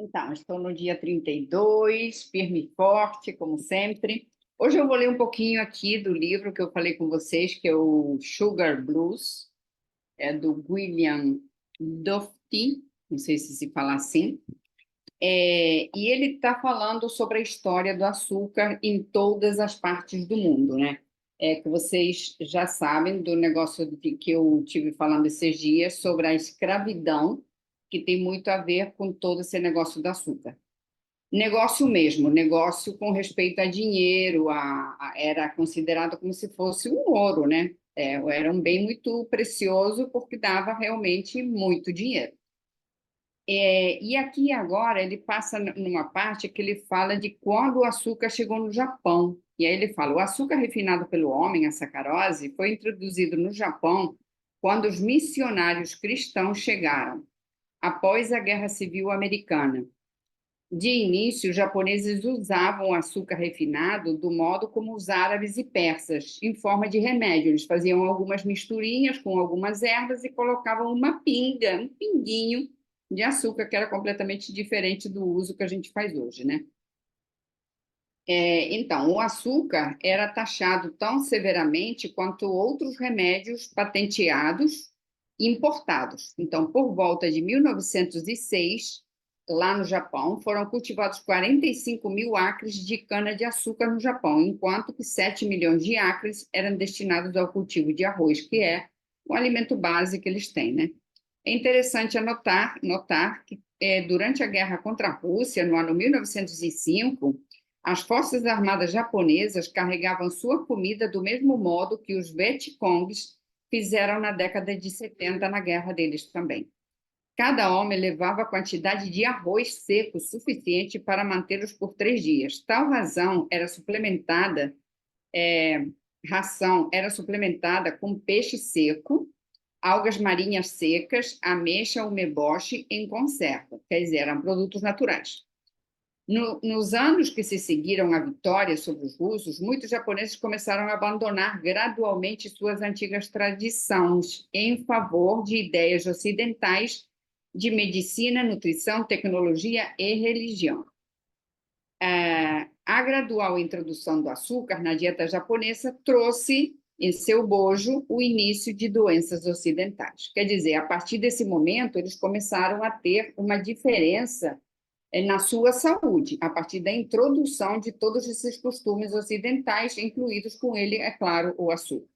Então, estou no dia 32, firme e forte, como sempre. Hoje eu vou ler um pouquinho aqui do livro que eu falei com vocês, que é o Sugar Blues, é do William Dufty, não sei se fala assim. E ele está falando sobre a história do açúcar em todas as partes do mundo, né? Que vocês já sabem do negócio que eu tive falando esses dias sobre a escravidão, que tem muito a ver com todo esse negócio do açúcar. Negócio mesmo, negócio com respeito a dinheiro, era considerado como se fosse um ouro, né? Era um bem muito precioso porque dava realmente muito dinheiro. E aqui agora ele passa numa parte que ele fala de quando o açúcar chegou no Japão. E aí ele fala: o açúcar refinado pelo homem, a sacarose, foi introduzido no Japão quando os missionários cristãos chegaram, após a Guerra Civil Americana. De início, os japoneses usavam o açúcar refinado do modo como os árabes e persas, em forma de remédio. Eles faziam algumas misturinhas com algumas ervas e colocavam uma pinga, um pinguinho de açúcar, que era completamente diferente do uso que a gente faz hoje, né? Então, o açúcar era taxado tão severamente quanto outros remédios patenteados e importados. Então, por volta de 1906, lá no Japão, foram cultivados 45 mil acres de cana-de-açúcar no Japão, enquanto que 7 milhões de acres eram destinados ao cultivo de arroz, que é o alimento base que eles têm, né? É interessante notar que durante a guerra contra a Rússia, no ano 1905, as forças armadas japonesas carregavam sua comida do mesmo modo que os Vietcongs fizeram na década de 70 na guerra deles também. Cada homem levava a quantidade de arroz seco suficiente para mantê-los por 3 dias. Tal ração era suplementada com peixe seco, algas marinhas secas, ameixa, umeboshi em conserva, quer dizer, eram produtos naturais. Nos anos que se seguiram à vitória sobre os russos, muitos japoneses começaram a abandonar gradualmente suas antigas tradições em favor de ideias ocidentais de medicina, nutrição, tecnologia e religião. A gradual introdução do açúcar na dieta japonesa trouxe em seu bojo o início de doenças ocidentais. Quer dizer, a partir desse momento, eles começaram a ter uma diferença na sua saúde, a partir da introdução de todos esses costumes ocidentais, incluídos com ele, é claro, o açúcar.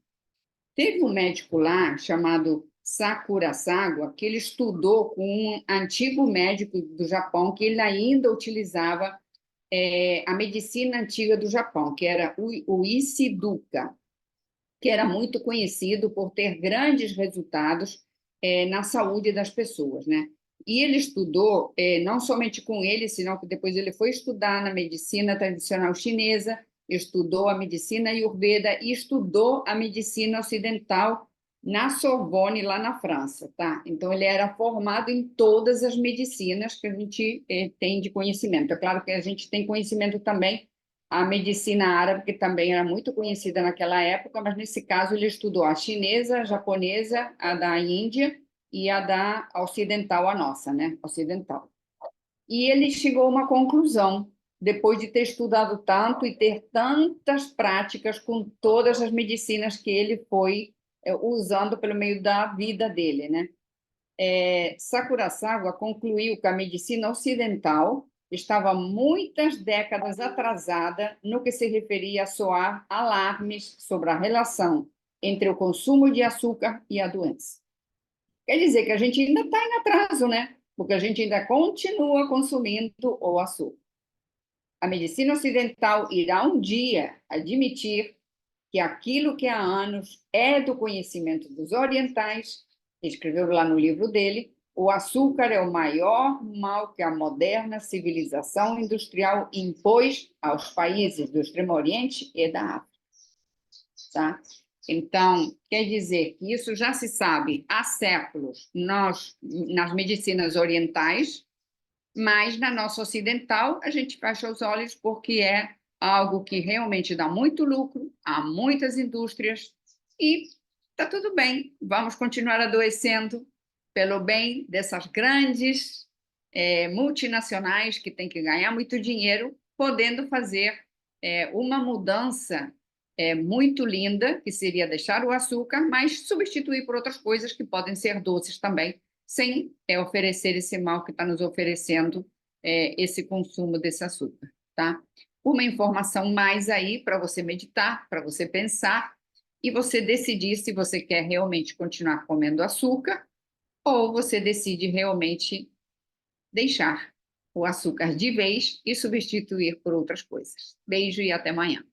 Teve um médico lá chamado Sakura Sawa, que ele estudou com um antigo médico do Japão, que ele ainda utilizava a medicina antiga do Japão, que era o Ishiduka, que era muito conhecido por ter grandes resultados na saúde das pessoas, né? E ele estudou, não somente com ele, senão que depois ele foi estudar na medicina tradicional chinesa, estudou a medicina Ayurveda e estudou a medicina ocidental na Sorbonne, lá na França, tá? Então, ele era formado em todas as medicinas que a gente tem de conhecimento. É claro que a gente tem conhecimento também a medicina árabe, que também era muito conhecida naquela época, mas nesse caso ele estudou a chinesa, a japonesa, a da Índia e a da ocidental, a nossa, né? Ocidental. E ele chegou a uma conclusão, depois de ter estudado tanto e ter tantas práticas com todas as medicinas que ele foi usando pelo meio da vida dele, né? Sakura Sawa concluiu que a medicina ocidental estava muitas décadas atrasada no que se referia a soar alarmes sobre a relação entre o consumo de açúcar e a doença. Quer dizer que a gente ainda está em atraso, né? Porque a gente ainda continua consumindo o açúcar. A medicina ocidental irá um dia admitir que aquilo que há anos é do conhecimento dos orientais, escreveu lá no livro dele, o açúcar é o maior mal que a moderna civilização industrial impôs aos países do Extremo Oriente e da África. Tá? Então, quer dizer que isso já se sabe há séculos nas medicinas orientais, mas na nossa ocidental a gente fecha os olhos porque é algo que realmente dá muito lucro, há muitas indústrias e está tudo bem, vamos continuar adoecendo pelo bem dessas grandes multinacionais que têm que ganhar muito dinheiro, podendo fazer uma mudança muito linda, que seria deixar o açúcar, mas substituir por outras coisas que podem ser doces também, sem oferecer esse mal que está nos oferecendo esse consumo desse açúcar, tá? Uma informação mais aí para você meditar, para você pensar, e você decidir se você quer realmente continuar comendo açúcar ou você decide realmente deixar o açúcar de vez e substituir por outras coisas. Beijo e até amanhã.